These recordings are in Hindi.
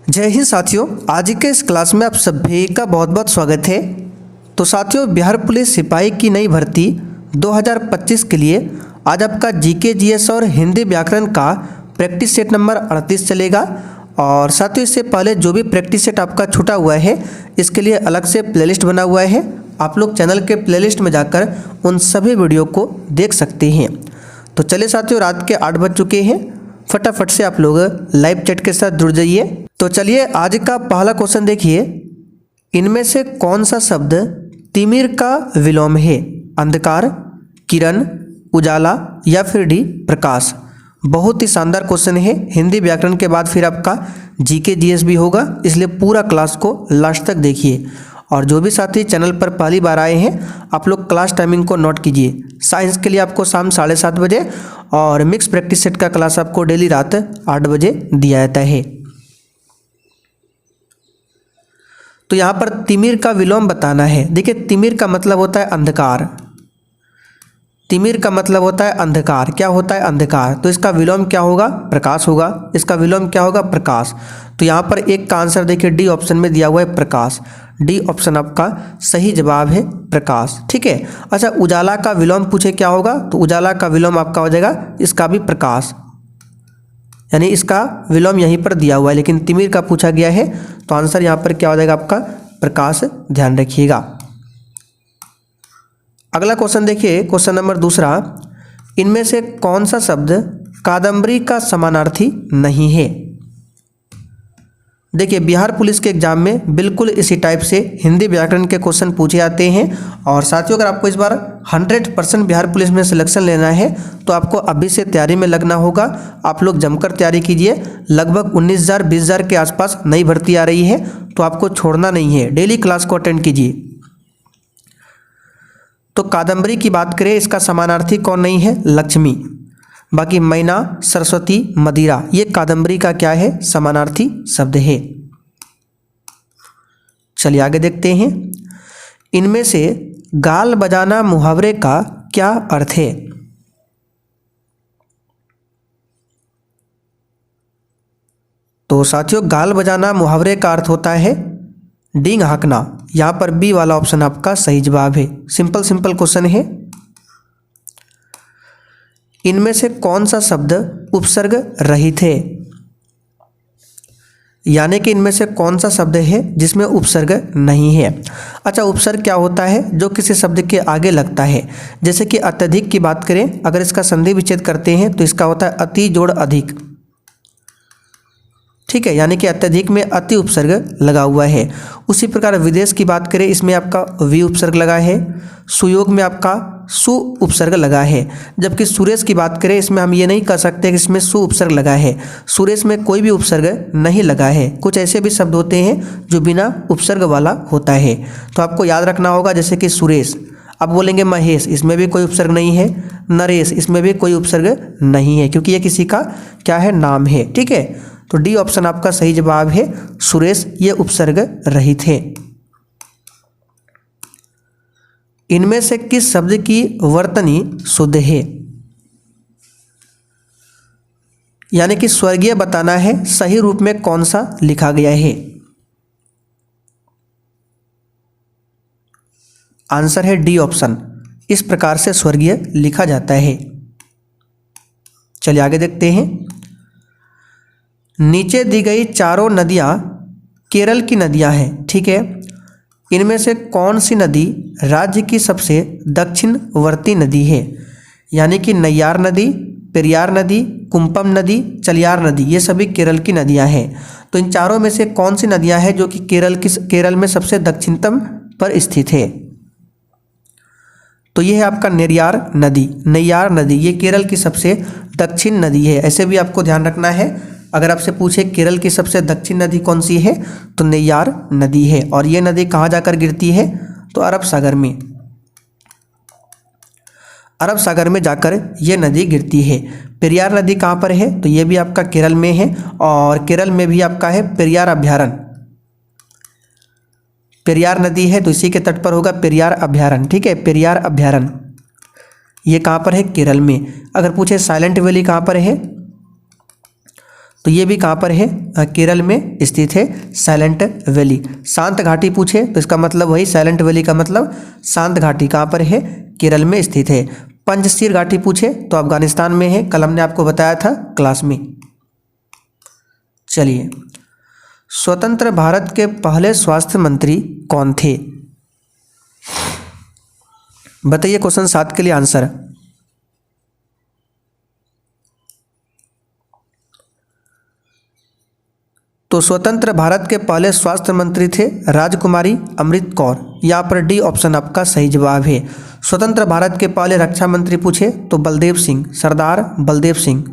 जय हिंद साथियों, आज के इस क्लास में आप सभी का बहुत बहुत स्वागत है। तो साथियों, बिहार पुलिस सिपाही की नई भर्ती 2025 के लिए आज आपका जीके जीएस और हिंदी व्याकरण का प्रैक्टिस सेट नंबर 38 चलेगा। और साथियों, इससे पहले जो भी प्रैक्टिस सेट आपका छूटा हुआ है इसके लिए अलग से प्लेलिस्ट बना हुआ है। आप लोग चैनल के प्लेलिस्ट में जाकर उन सभी वीडियो को देख सकते हैं। तो चलिए साथियों, रात के 8 बज चुके हैं, फटाफट से आप लोग लाइव चैट के साथ जुड़ जाइए। तो चलिए, आज का पहला क्वेश्चन देखिए। इनमें से कौन सा शब्द तिमिर का विलोम है? अंधकार, किरण, उजाला या फिर डी प्रकाश। बहुत ही शानदार क्वेश्चन है। हिंदी व्याकरण के बाद फिर आपका जीके जीएस भी होगा, इसलिए पूरा क्लास को लास्ट तक देखिए। और जो भी साथी चैनल पर पहली बार आए हैं, आप लोग क्लास टाइमिंग को नोट कीजिए। साइंस के लिए आपको शाम 7:30 बजे और मिक्स प्रैक्टिस सेट का क्लास आपको डेली रात 8 बजे दिया जाता है। तो यहाँ पर तिमिर का विलोम बताना है। देखिए, तिमिर का मतलब होता है अंधकार। तिमिर का मतलब होता है अंधकार। क्या होता है? अंधकार। तो इसका विलोम क्या होगा? प्रकाश होगा। इसका विलोम क्या होगा? प्रकाश। तो यहाँ पर एक का आंसर देखिए डी ऑप्शन में दिया हुआ है, प्रकाश। डी ऑप्शन आपका सही जवाब है, प्रकाश। ठीक है। अच्छा, उजाला का विलोम पूछे क्या होगा? तो उजाला का विलोम आपका हो जाएगा इसका भी प्रकाश, यानी इसका विलोम यहीं पर दिया हुआ है, लेकिन तिमिर का पूछा गया है तो आंसर यहाँ पर क्या हो जाएगा आपका? प्रकाश। ध्यान रखिएगा। अगला क्वेश्चन देखिए, क्वेश्चन नंबर दूसरा। इनमें से कौन सा शब्द कादम्बरी का समानार्थी नहीं है? देखिए, बिहार पुलिस के एग्जाम में बिल्कुल इसी टाइप से हिंदी व्याकरण के क्वेश्चन पूछे जाते हैं। और साथियों, अगर आपको इस बार 100% बिहार पुलिस में सिलेक्शन लेना है तो आपको अभी से तैयारी में लगना होगा। आप लोग जमकर तैयारी कीजिए। लगभग 19,000 20,000 के आसपास नई भर्ती आ रही है, तो आपको छोड़ना नहीं है। डेली क्लास को अटेंड कीजिए। तो कादम्बरी की बात करें, इसका समानार्थी कौन नहीं है? लक्ष्मी। बाकी मैना, सरस्वती, मदिरा, ये कादम्बरी का क्या है? समानार्थी शब्द है। चलिए आगे देखते हैं। इनमें से गाल बजाना मुहावरे का क्या अर्थ है? तो साथियों, गाल बजाना मुहावरे का अर्थ होता है डींग हाँकना। यहाँ पर बी वाला ऑप्शन आपका सही जवाब है। सिंपल क्वेश्चन है। इनमें से कौन सा शब्द उपसर्ग रहित है? यानी कि इनमें से कौन सा शब्द है जिसमें उपसर्ग नहीं है? अच्छा, उपसर्ग क्या होता है? जो किसी शब्द के आगे लगता है। जैसे कि अत्यधिक की बात करें, अगर इसका संधि विच्छेद करते हैं तो इसका होता है अति जोड़ अधिक। ठीक है, यानी कि अत्यधिक में अति उपसर्ग लगा हुआ है। उसी प्रकार विदेश की बात करें, इसमें आपका वि उपसर्ग लगा है। सुयोग में आपका सु उपसर्ग लगा है। जबकि सुरेश की बात करें, इसमें हम ये नहीं कह सकते कि इसमें सु उपसर्ग लगा है। सुरेश में कोई भी उपसर्ग नहीं लगा है। कुछ ऐसे भी शब्द होते हैं जो बिना उपसर्ग वाला होता है, तो आपको याद रखना होगा। जैसे कि सुरेश। अब बोलेंगे महेश, इसमें भी कोई उपसर्ग नहीं है। नरेश, इसमें भी कोई उपसर्ग नहीं है, क्योंकि ये किसी का क्या है? नाम है। ठीक है, तो डी ऑप्शन आपका सही जवाब है, सुरेश। ये उपसर्ग रहित है। इनमें से किस शब्द की वर्तनी शुद्ध है? यानी कि स्वर्गीय बताना है, सही रूप में कौन सा लिखा गया है? आंसर है डी ऑप्शन। इस प्रकार से स्वर्गीय लिखा जाता है। चलिए आगे देखते हैं। नीचे दी गई चारों नदियां केरल की नदियां हैं। ठीक है, इनमें से कौन सी नदी राज्य की सबसे दक्षिणवर्ती नदी है? यानी कि नैयार नदी, पेरियार नदी, कुंपम नदी, चलियार नदी, ये सभी केरल की नदियां हैं। तो इन चारों में से कौन सी नदियां हैं जो कि केरल में सबसे दक्षिणतम पर स्थित है? तो ये है आपका नेरियार नदी। नैयार नदी ये केरल की सबसे दक्षिण नदी है। ऐसे भी आपको ध्यान रखना है। अगर आपसे पूछे केरल की सबसे दक्षिण नदी कौन सी है, तो नैयार नदी है। और ये नदी कहाँ जाकर गिरती है? तो अरब सागर में। अरब सागर में जाकर ये नदी गिरती है। पेरियार नदी कहाँ पर है? तो ये भी आपका केरल में है। और केरल में भी आपका है पेरियार अभ्यारण्य। पेरियार नदी है तो इसी के तट पर होगा पेरियार अभ्यारण्य। ठीक है, पेरियार अभ्यारण्य ये कहाँ पर है? केरल में। अगर पूछे साइलेंट वैली कहाँ पर है, तो ये भी कहाँ पर है, केरल में स्थित है, साइलेंट वैली। शांत घाटी पूछे तो इसका मतलब वही साइलेंट वैली का मतलब शांत घाटी कहाँ पर है, केरल में स्थित है। पंजशीर घाटी पूछे तो अफगानिस्तान में है, कल हमने आपको बताया था क्लास में। चलिए, स्वतंत्र भारत के पहले स्वास्थ्य मंत्री कौन थे? बताइए क्वेश्चन 7 के लिए आंसर। तो स्वतंत्र भारत के पहले स्वास्थ्य मंत्री थे राजकुमारी अमृत कौर। यहाँ पर डी ऑप्शन आपका सही जवाब है। स्वतंत्र भारत के पहले रक्षा मंत्री पूछे तो बलदेव सिंह, सरदार बलदेव सिंह।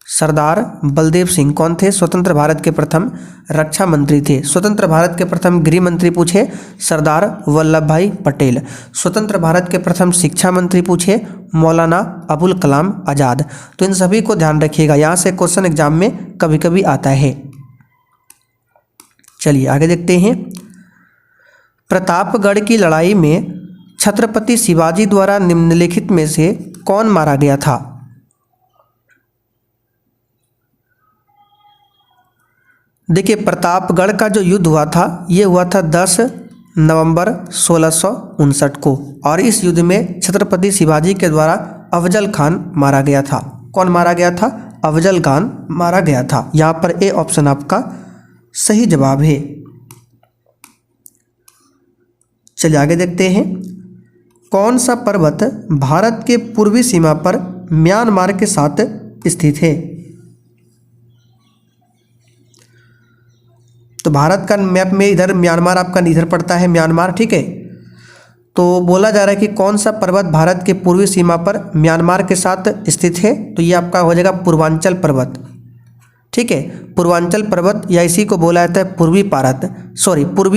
सरदार बलदेव सिंह कौन थे? स्वतंत्र भारत के प्रथम रक्षा मंत्री थे। स्वतंत्र भारत के प्रथम गृह मंत्री पूछे सरदार वल्लभ भाई पटेल। स्वतंत्र भारत के प्रथम शिक्षा मंत्री पूछे मौलाना अबुल कलाम आज़ाद। तो इन सभी को ध्यान रखिएगा, यहाँ से क्वेश्चन एग्जाम में कभी कभी आता है। चलिए आगे देखते हैं। प्रतापगढ़ की लड़ाई में छत्रपति शिवाजी द्वारा निम्नलिखित में से कौन मारा गया था? देखिए, प्रतापगढ़ का जो युद्ध हुआ था ये हुआ था 10 नवंबर 1659 को, और इस युद्ध में छत्रपति शिवाजी के द्वारा अफजल खान मारा गया था। कौन मारा गया था? अफजल खान मारा गया था। यहाँ पर ए ऑप्शन आपका सही जवाब है। चलिए आगे देखते हैं। कौन सा पर्वत भारत के पूर्वी सीमा पर म्यांमार के साथ स्थित है? तो भारत का मैप में इधर म्यांमार आपका इधर पड़ता है, म्यांमार, ठीक है। तो बोला जा रहा है कि कौन सा पर्वत भारत के पूर्वी सीमा पर म्यांमार के साथ स्थित है? तो ये आपका हो जाएगा पूर्वांचल पर्वत, ठीक है। पूर्वांचल पर्वत या इसी को बोला जाता है पूर्वी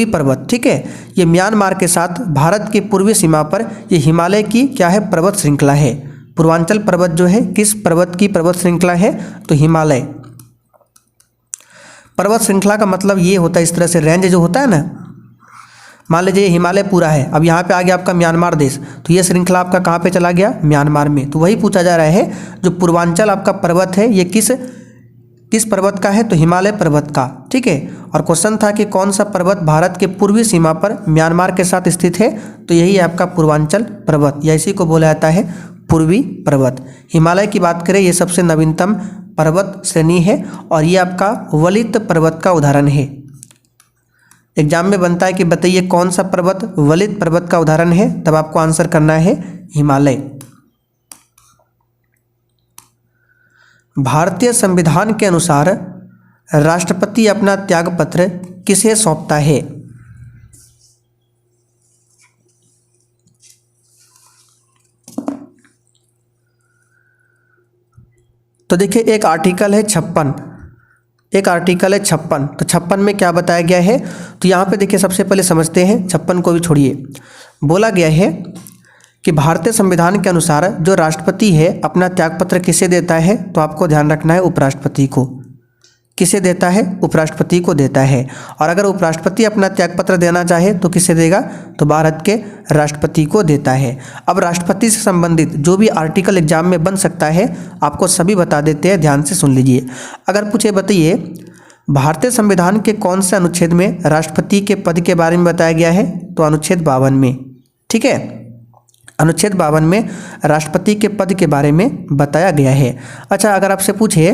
पर्वत, ठीक है। ये म्यांमार के साथ भारत की पूर्वी सीमा पर ये हिमालय की क्या है, पर्वत श्रृंखला है। पूर्वांचल पर्वत जो है किस पर्वत की पर्वत श्रृंखला है? तो हिमालय पर्वत श्रृंखला का मतलब ये होता है, इस तरह से रेंज जो होता है ना, मान लीजिए हिमालय पूरा है, अब यहाँ पे आ गया आपका म्यांमार देश, तो ये श्रृंखला आपका कहाँ पे चला गया? म्यांमार में। तो वही पूछा जा रहा है, जो पूर्वांचल आपका पर्वत है ये किस पर्वत का है? तो हिमालय पर्वत का, ठीक है। और क्वेश्चन था कि कौन सा पर्वत भारत के पूर्वी सीमा पर म्यांमार के साथ स्थित है? तो यही है आपका पूर्वांचल पर्वत, या इसी को बोला जाता है पूर्वी पर्वत। हिमालय की बात करें, ये सबसे नवीनतम पर्वत श्रेणी है और ये आपका वलित पर्वत का उदाहरण है। एग्जाम में बनता है कि बताइए कौन सा पर्वत वलित पर्वत का उदाहरण है, तब आपको आंसर करना है हिमालय। भारतीय संविधान के अनुसार राष्ट्रपति अपना त्यागपत्र किसे सौंपता है? तो देखिए, एक आर्टिकल है 56, तो 56 में क्या बताया गया है? तो यहाँ पे देखिए सबसे पहले समझते हैं, 56 को भी छोड़िए। बोला गया है कि भारतीय संविधान के अनुसार जो राष्ट्रपति है अपना त्यागपत्र किसे देता है? तो आपको ध्यान रखना है उपराष्ट्रपति को। किसे देता है? उपराष्ट्रपति को देता है। और अगर उपराष्ट्रपति अपना त्यागपत्र देना चाहे तो किसे देगा? तो भारत के राष्ट्रपति को देता है। अब राष्ट्रपति से संबंधित जो भी आर्टिकल एग्जाम में बन सकता है आपको सभी बता देते हैं, ध्यान से सुन लीजिए। अगर पूछे बताइए भारतीय संविधान के कौन से अनुच्छेद में राष्ट्रपति के पद के बारे में बताया गया है? तो अनुच्छेद 52 में, ठीक है। अनुच्छेद 52 में राष्ट्रपति के पद के बारे में बताया गया है। अच्छा, अगर आपसे पूछे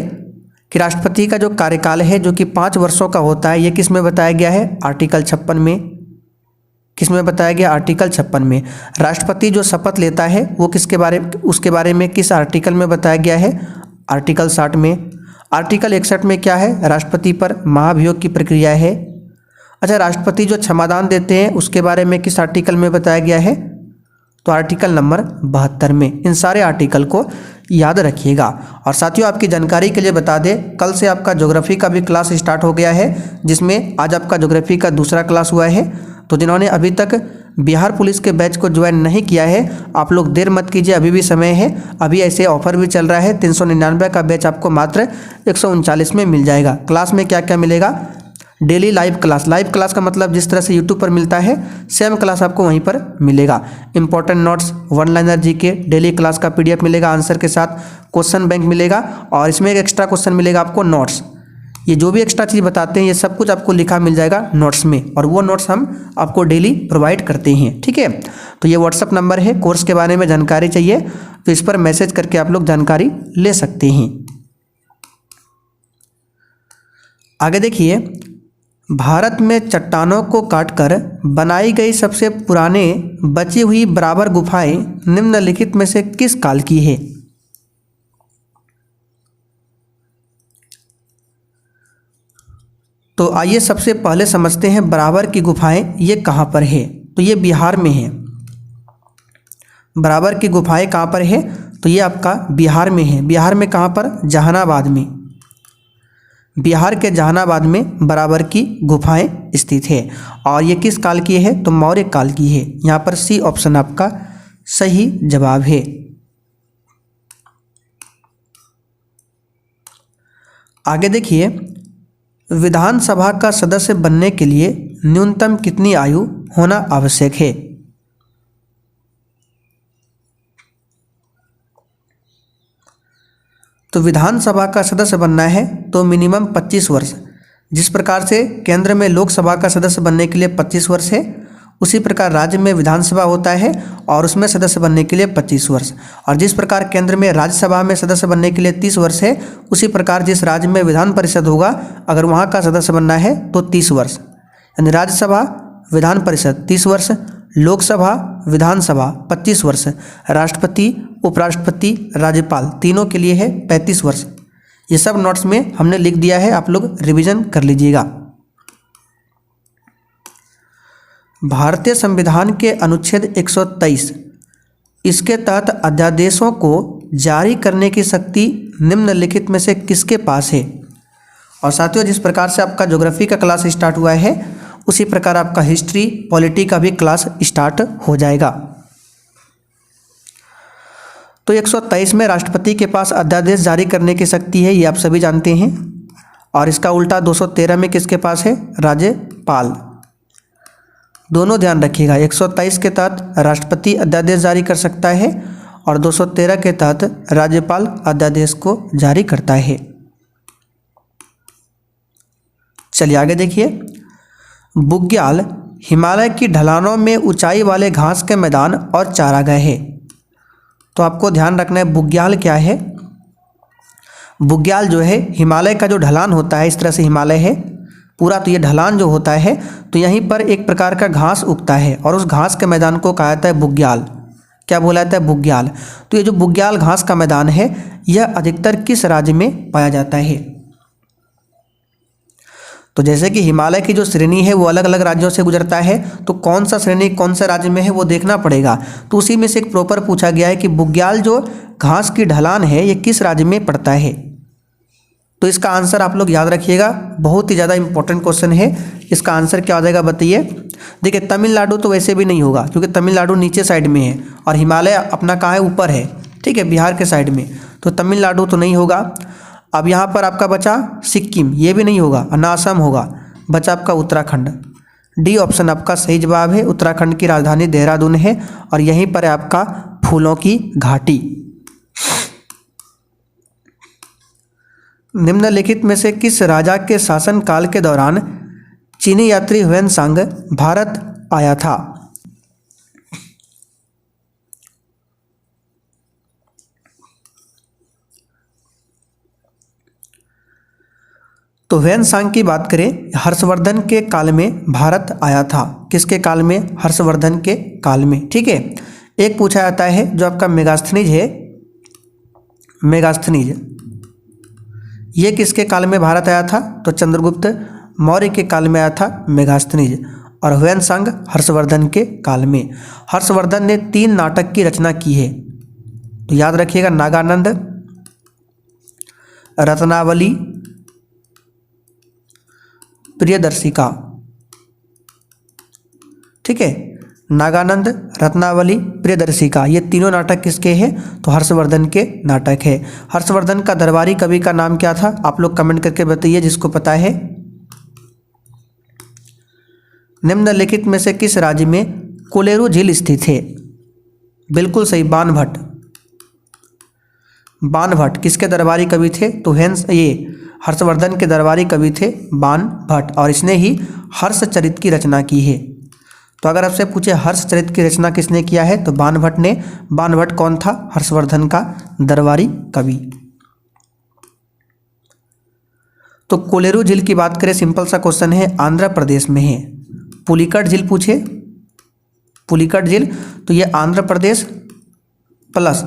कि राष्ट्रपति का जो कार्यकाल है जो कि 5 वर्षों का होता है, ये किस में बताया गया है? आर्टिकल 56 में। किस में बताया गया? आर्टिकल 56 में। राष्ट्रपति जो शपथ लेता है वो उसके बारे में किस आर्टिकल में बताया गया है? आर्टिकल 60 में। आर्टिकल 61 में क्या है? राष्ट्रपति पर महाभियोग की प्रक्रिया है। अच्छा, राष्ट्रपति जो क्षमादान देते हैं उसके बारे में किस आर्टिकल में बताया गया है? तो आर्टिकल नंबर 72 में। इन सारे आर्टिकल को याद रखिएगा। और साथियों, आपकी जानकारी के लिए बता दें, कल से आपका ज्योग्राफी का भी क्लास स्टार्ट हो गया है, जिसमें आज आपका ज्योग्राफी का दूसरा क्लास हुआ है। तो जिन्होंने अभी तक बिहार पुलिस के बैच को ज्वाइन नहीं किया है, आप लोग देर मत कीजिए, अभी भी समय है। अभी ऐसे ऑफर भी चल रहा है, 399 का बैच आपको मात्र 139 में मिल जाएगा। क्लास में क्या क्या मिलेगा? डेली लाइव क्लास का मतलब जिस तरह से यूट्यूब पर मिलता है सेम क्लास आपको वहीं पर मिलेगा। Important notes, one liner GK, daily class का पीडीएफ मिलेगा आंसर के साथ, क्वेश्चन बैंक मिलेगा और इसमें एक एक्स्ट्रा क्वेश्चन मिलेगा आपको नोट्स। ये जो भी एक्स्ट्रा चीज़ बताते हैं ये सब कुछ आपको लिखा मिल जाएगा नोट्स में, और वो नोट्स हम आपको डेली प्रोवाइड करते हैं। ठीक है, तो ये व्हाट्सअप नंबर है। कोर्स के बारे में जानकारी चाहिए तो इस पर मैसेज करके आप लोग जानकारी ले सकते हैं। आगे देखिए, भारत में चट्टानों को काटकर बनाई गई सबसे पुराने बची हुई बराबर गुफाएं निम्नलिखित में से किस काल की है? तो आइए सबसे पहले समझते हैं बराबर की गुफाएं ये कहाँ पर है। तो ये बिहार में है। बराबर की गुफाएं कहाँ पर है? तो ये आपका बिहार में है। बिहार में कहाँ पर? जहानाबाद में। बिहार के जहानाबाद में बराबर की गुफाएं स्थित है। और ये किस काल की है? तो मौर्य काल की है। यहाँ पर सी ऑप्शन आपका सही जवाब है। आगे देखिए, विधानसभा का सदस्य बनने के लिए न्यूनतम कितनी आयु होना आवश्यक है? तो विधानसभा का सदस्य बनना है तो मिनिमम 25 वर्ष। जिस प्रकार से केंद्र में लोकसभा का सदस्य बनने के लिए 25 वर्ष है, उसी प्रकार राज्य में विधानसभा होता है और उसमें सदस्य बनने के लिए 25 वर्ष। और जिस प्रकार केंद्र में राज्यसभा में सदस्य बनने के लिए 30 वर्ष है, उसी प्रकार जिस राज्य में विधान परिषद होगा अगर वहाँ का सदस्य बनना है तो 30 वर्ष। यानी राज्यसभा, विधान परिषद 30 वर्ष, लोकसभा, विधानसभा 25 वर्ष, राष्ट्रपति, उपराष्ट्रपति, राज्यपाल तीनों के लिए है 35 वर्ष। ये सब नोट्स में हमने लिख दिया है, आप लोग रिवीजन कर लीजिएगा। भारतीय संविधान के अनुच्छेद 123 इसके तहत अध्यादेशों को जारी करने की शक्ति निम्नलिखित में से किसके पास है? और साथियों, जिस प्रकार से आपका ज्योग्राफी का क्लास स्टार्ट हुआ है उसी प्रकार आपका हिस्ट्री, पॉलिटी का भी क्लास स्टार्ट हो जाएगा। तो 123 में राष्ट्रपति के पास अध्यादेश जारी करने की शक्ति है, ये आप सभी जानते हैं। और इसका उल्टा 213 में किसके पास है? राज्यपाल। दोनों ध्यान रखिएगा, 123 के तहत राष्ट्रपति अध्यादेश जारी कर सकता है और 213 के तहत राज्यपाल अध्यादेश को जारी करता है। चलिए आगे देखिए, बुग्याल हिमालय की ढलानों में ऊंचाई वाले घास के मैदान और चारागाह है। तो आपको ध्यान रखना है बुग्याल क्या है। बुग्याल जो है हिमालय का जो ढलान होता है, इस तरह से हिमालय है पूरा, तो ये ढलान जो होता है तो यहीं पर एक प्रकार का घास उगता है और उस घास के मैदान को कहा जाता है बुग्याल। क्या बोला जाता है? बुग्याल। तो ये जो बुग्याल घास का मैदान है यह अधिकतर किस राज्य में पाया जाता है? तो जैसे कि हिमालय की जो श्रेणी है वो अलग अलग राज्यों से गुजरता है, तो कौन सा श्रेणी कौन से राज्य में है वो देखना पड़ेगा। तो उसी में से एक प्रॉपर पूछा गया है कि बुग्याल जो घास की ढलान है ये किस राज्य में पड़ता है। तो इसका आंसर आप लोग याद रखिएगा, बहुत ही ज़्यादा इंपॉर्टेंट क्वेश्चन है। इसका आंसर क्या हो जाएगा बताइए? देखिए, तमिलनाडु तो वैसे भी नहीं होगा क्योंकि तमिलनाडु नीचे साइड में है और हिमालय अपना कहाँ है? ऊपर है। ठीक है, बिहार के साइड में, तो तमिलनाडु तो नहीं होगा। अब यहाँ पर आपका बचा सिक्किम, ये भी नहीं होगा, ना असम होगा, बचा आपका उत्तराखंड। डी ऑप्शन आपका सही जवाब है। उत्तराखंड की राजधानी देहरादून है और यहीं पर है आपका फूलों की घाटी। निम्नलिखित में से किस राजा के शासन काल के दौरान चीनी यात्री ह्वेनसांग भारत आया था? तो ह्वेनसांग की बात करें, हर्षवर्धन के काल में भारत आया था। किसके काल में? हर्षवर्धन के काल में। ठीक है, एक पूछा जाता है जो आपका मेगास्थनीज है, मेगास्थनीज ये किसके काल में भारत आया था? तो चंद्रगुप्त मौर्य के काल में आया था मेगास्थनीज। और ह्वेनसांग हर्षवर्धन के काल में। हर्षवर्धन ने 3 नाटक की रचना की है, तो याद रखिएगा, नागानंद, रत्नावली, प्रियदर्शिका। ठीक है, नागानंद, रत्नावली, प्रियदर्शिका, ये तीनों नाटक किसके हैं? तो हर्षवर्धन के नाटक है। हर्षवर्धन का दरबारी कवि का नाम क्या था? आप लोग कमेंट करके बताइए जिसको पता है। निम्नलिखित में से किस राज्य में कोलेरू झील स्थित है? बिल्कुल सही, बाणभट्ट। बाणभट्ट किसके दरबारी कवि थे? तो ये हर्षवर्धन के दरबारी कवि थे बाणभट्ट, और इसने ही हर्षचरित की रचना की है। तो अगर आपसे पूछे हर्षचरित की रचना किसने किया है, तो बाणभट्ट ने। बाणभट्ट कौन था? हर्षवर्धन का दरबारी कवि। तो कोलेरू झील की बात करें, सिंपल सा क्वेश्चन है, आंध्र प्रदेश में है। पुलिकट झील पूछे, पुलिकट झील, तो ये आंध्र प्रदेश प्लस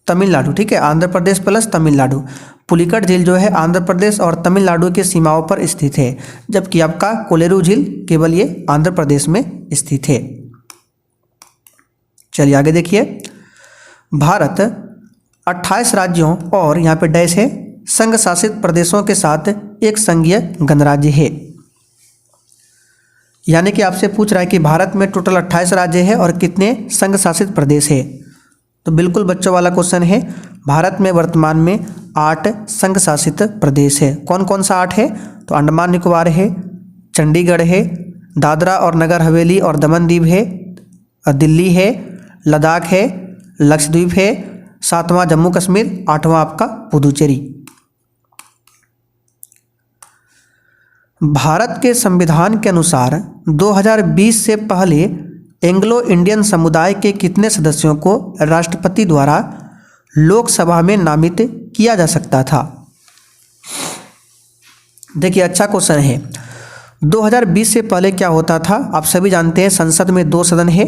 तमिलनाडु, ठीक है, आंध्र प्रदेश प्लस तमिलनाडु। पुलिकट झील जो है आंध्र प्रदेश और तमिलनाडु की सीमाओं पर स्थित है, जबकि आपका कोलेरू झील केवल ये आंध्र प्रदेश में स्थित है। चलिए आगे देखिए, भारत 28 राज्यों और यहाँ पे डैश है संघ शासित प्रदेशों के साथ एक संघीय गणराज्य है। यानी कि आपसे पूछ रहा है कि भारत में टोटल 28 राज्य है और कितने संघ शासित प्रदेश है। तो बिल्कुल बच्चों वाला क्वेश्चन है। भारत में वर्तमान में 8 संघ शासित प्रदेश है। कौन कौन सा 8 है? तो अंडमान निकोबार है, चंडीगढ़ है, दादरा और नगर हवेली और दमन दीव है, दिल्ली है, लद्दाख है, लक्षद्वीप है, 7वां जम्मू कश्मीर, 8वां आपका पुदुचेरी। भारत के संविधान के अनुसार 2020 से पहले एंग्लो इंडियन समुदाय के कितने सदस्यों को राष्ट्रपति द्वारा लोकसभा में नामित किया जा सकता था? देखिए अच्छा क्वेश्चन है। 2020 से पहले क्या होता था? आप सभी जानते हैं संसद में 2 सदन है,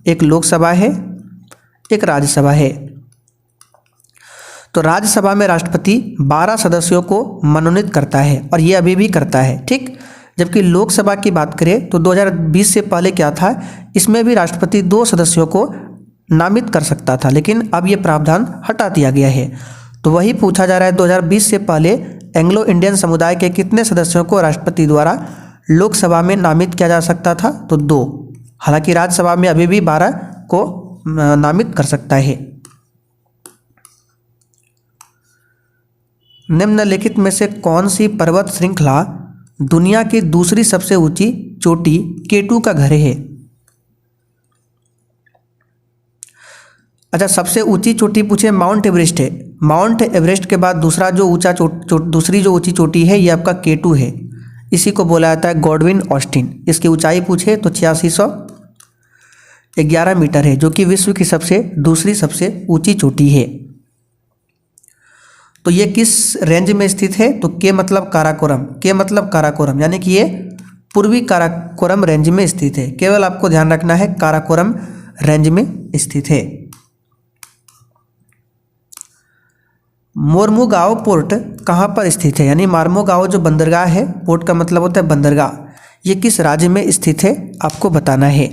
एक लोकसभा है, एक राज्यसभा है। तो राज्यसभा में राष्ट्रपति 12 सदस्यों को मनोनीत करता है और ये अभी भी करता है, ठीक। जबकि लोकसभा की बात करें तो 2020 से पहले क्या था, इसमें भी राष्ट्रपति 2 सदस्यों को नामित कर सकता था, लेकिन अब ये प्रावधान हटा दिया गया है। तो वही पूछा जा रहा है 2020 से पहले एंग्लो इंडियन समुदाय के कितने सदस्यों को राष्ट्रपति द्वारा लोकसभा में नामित किया जा सकता था? तो 2। हालांकि राज्यसभा में अभी भी 12 को नामित कर सकता है। निम्नलिखित में से कौन सी पर्वत श्रृंखला दुनिया की दूसरी सबसे ऊंची चोटी K2 का घर है? अच्छा, सबसे ऊंची चोटी पूछे माउंट एवरेस्ट है। माउंट एवरेस्ट के बाद दूसरा जो ऊंचा दूसरी जो ऊंची चोटी है ये आपका K2 है। इसी को बोला जाता है गॉडविन ऑस्टिन। इसकी ऊंचाई पूछे तो 8611 मीटर है, जो कि विश्व की दूसरी सबसे ऊंची चोटी है। तो ये किस रेंज में स्थित है? तो के मतलब काराकोरम, के मतलब काराकोरम, यानी कि ये पूर्वी काराकोरम रेंज में स्थित है। केवल आपको ध्यान रखना है काराकोरम रेंज में स्थित है। मोरमुगांव पोर्ट कहाँ पर स्थित है? यानी मोरमुगांव जो बंदरगाह है, पोर्ट का मतलब होता है बंदरगाह, ये किस राज्य में स्थित है आपको बताना है।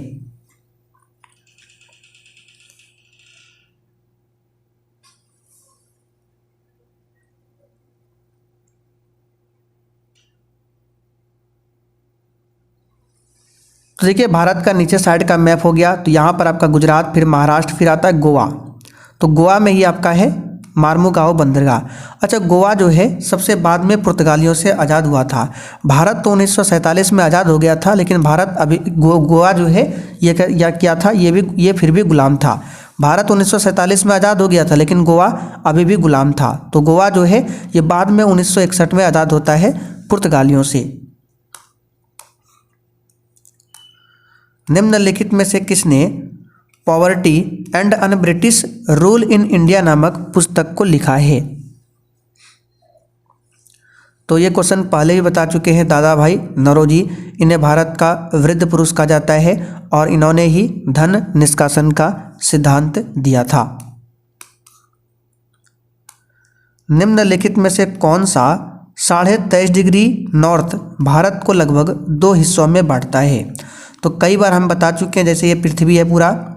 तो देखिए भारत का नीचे साइड का मैप हो गया। तो यहाँ पर आपका गुजरात, फिर महाराष्ट्र, फिर आता है गोवा। तो गोवा में ही आपका है मोरमुगांव बंदरगाह। अच्छा, गोवा जो है सबसे बाद में पुर्तगालियों से आज़ाद हुआ था। भारत तो 1947 में आज़ाद हो गया था, लेकिन भारत अभी गोवा जो है ये क्या था, ये फिर भी गुलाम था। भारत 1947 में आज़ाद हो गया था, लेकिन गोवा अभी भी गुलाम था। तो गोवा जो है ये बाद में 1961 में आज़ाद होता है पुर्तगालियों से। निम्नलिखित में से किसने poverty and un British rule in India नामक पुस्तक को लिखा है? तो ये क्वेश्चन पहले भी बता चुके हैं दादा भाई नौरोजी। इन्हें भारत का वृद्ध पुरुष कहा जाता है और इन्होंने ही धन निष्कासन का सिद्धांत दिया था। निम्नलिखित में से कौन सा 23.5 डिग्री नॉर्थ भारत को लगभग 2 हिस्सों में बांटता है? तो कई बार हम बता चुके हैं, जैसे ये पृथ्वी है पूरा,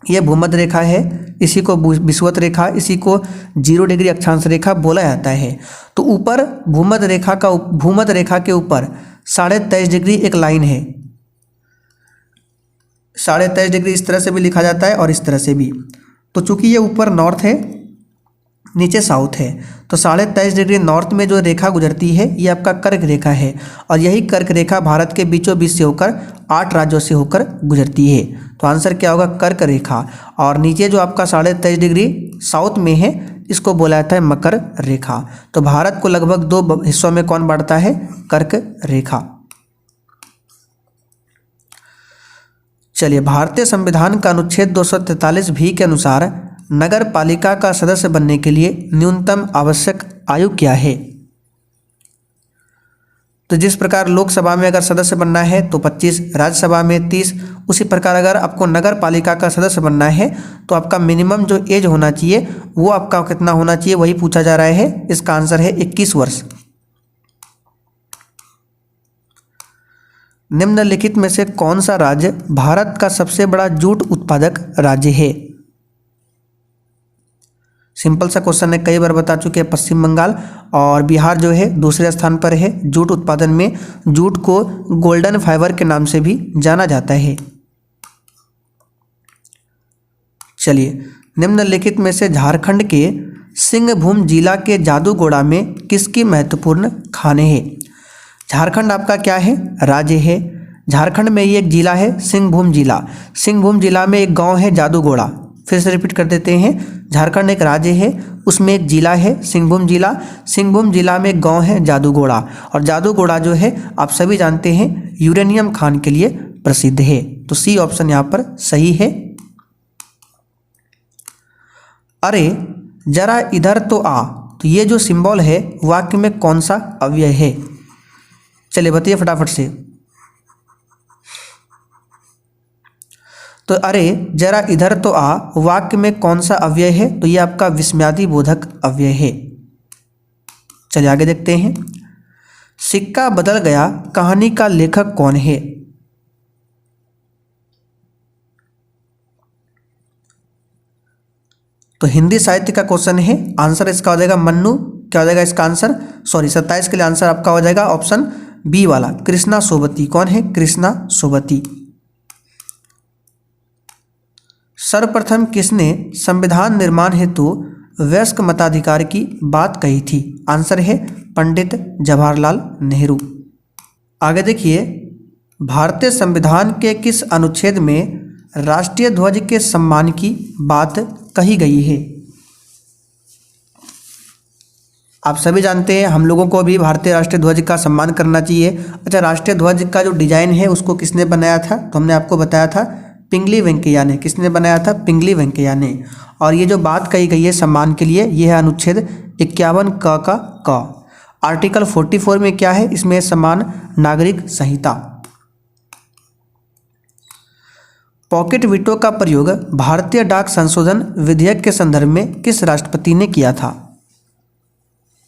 ये भूमध्य रेखा है, इसी को विषुवत रेखा, इसी को 0 डिग्री अक्षांश रेखा बोला जाता है। तो ऊपर भूमध्य रेखा के ऊपर 23.5 डिग्री एक लाइन है। 23.5 डिग्री इस तरह से भी लिखा जाता है और इस तरह से भी। तो चूंकि ये ऊपर नॉर्थ है, नीचे साउथ है। तो 23.5 डिग्री नॉर्थ में जो रेखा गुजरती है ये आपका कर्क रेखा है, और यही कर्क रेखा भारत के बीचों बीच से होकर 8 राज्यों से होकर गुजरती है। तो आंसर क्या होगा? कर्क रेखा। और नीचे जो आपका 23.5 डिग्री साउथ में है इसको बोला जाता है मकर रेखा। तो भारत को लगभग 2 हिस्सों में कौन बांटता है? कर्क रेखा। चलिए, भारतीय संविधान का अनुच्छेद 243 भी के अनुसार नगर पालिका का सदस्य बनने के लिए न्यूनतम आवश्यक आयु क्या है? तो जिस प्रकार लोकसभा में अगर सदस्य बनना है तो 25, राज्यसभा में 30, उसी प्रकार अगर आपको नगर पालिका का सदस्य बनना है तो आपका मिनिमम जो एज होना चाहिए वो आपका कितना होना चाहिए, वही पूछा जा रहा है। इसका आंसर है 21 वर्ष। निम्नलिखित में से कौन सा राज्य भारत का सबसे बड़ा जूट उत्पादक राज्य है? सिंपल सा क्वेश्चन है, कई बार बता चुके हैं पश्चिम बंगाल, और बिहार जो है दूसरे स्थान पर है जूट उत्पादन में। जूट को गोल्डन फाइबर के नाम से भी जाना जाता है। चलिए, निम्नलिखित में से झारखंड के सिंहभूम जिला के जादूगोड़ा में किसकी महत्वपूर्ण खानें हैं? झारखंड आपका क्या है? राज्य है। झारखंड में ये एक जिला है सिंहभूम जिला। सिंहभूम जिला में एक गांव है जादूगोड़ा। फिर से रिपीट कर देते हैं, झारखंड एक राज्य है, उसमें एक जिला है सिंहभूम जिला। सिंहभूम जिला में एक गांव है जादूगोड़ा, और जादूगोड़ा जो है आप सभी जानते हैं यूरेनियम खान के लिए प्रसिद्ध है। तो सी ऑप्शन यहाँ पर सही है। अरे जरा इधर तो आ, तो ये जो सिंबल है वाक्य में कौन सा अव्यय है? चलिए बताइए फटाफट से। तो अरे जरा इधर तो आ वाक्य में कौन सा अव्यय है? तो ये आपका विस्मयादि बोधक अव्यय है। चलिए आगे देखते हैं। सिक्का बदल गया कहानी का लेखक कौन है? तो हिंदी साहित्य का क्वेश्चन है। आंसर इसका हो जाएगा मन्नू। क्या हो जाएगा इसका आंसर? 27 के लिए आंसर आपका हो जाएगा ऑप्शन बी वाला, कृष्णा सोबती। कौन है? कृष्णा सोबती। सर्वप्रथम किसने संविधान निर्माण हेतु वयस्क मताधिकार की बात कही थी? आंसर है पंडित जवाहरलाल नेहरू। आगे देखिए, भारतीय संविधान के किस अनुच्छेद में राष्ट्रीय ध्वज के सम्मान की बात कही गई है? आप सभी जानते हैं हम लोगों को भी भारतीय राष्ट्रीय ध्वज का सम्मान करना चाहिए। अच्छा, राष्ट्रीय ध्वज का जो डिजाइन है उसको किसने बनाया था? तो हमने आपको बताया था पिंगली वेंकैया ने। किसने बनाया था? पिंगली वेंकैया ने। और ये जो बात कही गई है सम्मान के लिए, ये है अनुच्छेद 51 का आर्टिकल 44 में क्या है? इसमें समान नागरिक संहिता। पॉकेट वीटो का प्रयोग भारतीय डाक संशोधन विधेयक के संदर्भ में किस राष्ट्रपति ने किया था?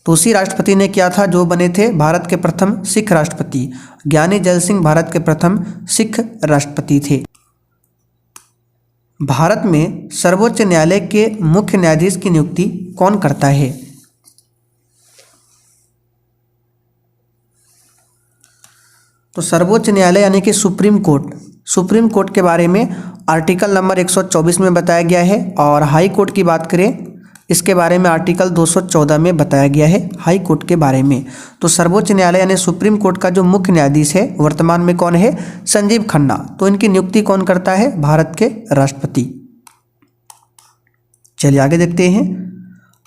तो उसी राष्ट्रपति ने किया था जो बने थे भारत के प्रथम सिख राष्ट्रपति। ज्ञानी जैल सिंह भारत के प्रथम सिख राष्ट्रपति थे। भारत में सर्वोच्च न्यायालय के मुख्य न्यायाधीश की नियुक्ति कौन करता है? तो सर्वोच्च न्यायालय यानी कि सुप्रीम कोर्ट के बारे में आर्टिकल नंबर 124 में बताया गया है। और हाई कोर्ट की बात करें इसके बारे में आर्टिकल 214 में बताया गया है हाई कोर्ट के बारे में। तो सर्वोच्च न्यायालय यानी सुप्रीम कोर्ट का जो मुख्य न्यायाधीश है वर्तमान में कौन है? संजीव खन्ना। तो इनकी नियुक्ति कौन करता है? भारत के राष्ट्रपति। चलिए आगे देखते हैं।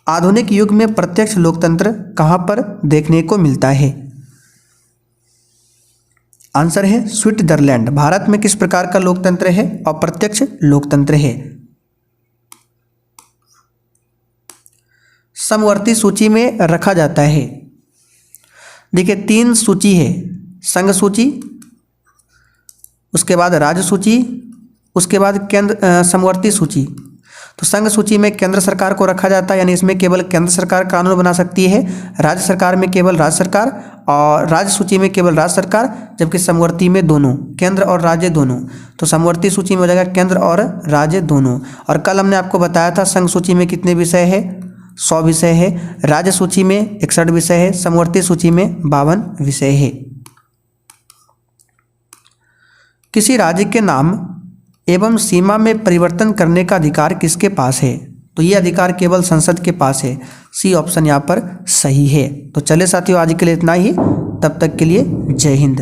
आधुनिक युग में प्रत्यक्ष लोकतंत्र कहां पर देखने को मिलता है? आंसर है स्विट्जरलैंड। भारत में किस प्रकार का लोकतंत्र है? अप्रत्यक्ष लोकतंत्र है। समवर्ती सूची में रखा जाता है। देखिए 3 सूची है, संघ सूची, उसके बाद राज्य सूची, उसके बाद केंद्र समवर्ती सूची। तो संघ सूची में केंद्र सरकार को रखा जाता है, यानी इसमें केवल केंद्र सरकार कानून बना सकती है। राज्य सरकार में केवल राज्य सरकार, और राज्य सूची में केवल राज्य सरकार, जबकि समवर्ती में दोनों, केंद्र और राज्य दोनों। तो समवर्ती सूची में हो जाएगा केंद्र और राज्य दोनों। और कल हमने आपको बताया था संघ सूची में कितने विषय है? 100 विषय है। राज्य सूची में 61 विषय है। समवर्ती सूची में 52 विषय है। किसी राज्य के नाम एवं सीमा में परिवर्तन करने का अधिकार किसके पास है? तो ये अधिकार केवल संसद के पास है। सी ऑप्शन यहाँ पर सही है। तो चले साथियों, आज के लिए इतना ही। तब तक के लिए जय हिंद।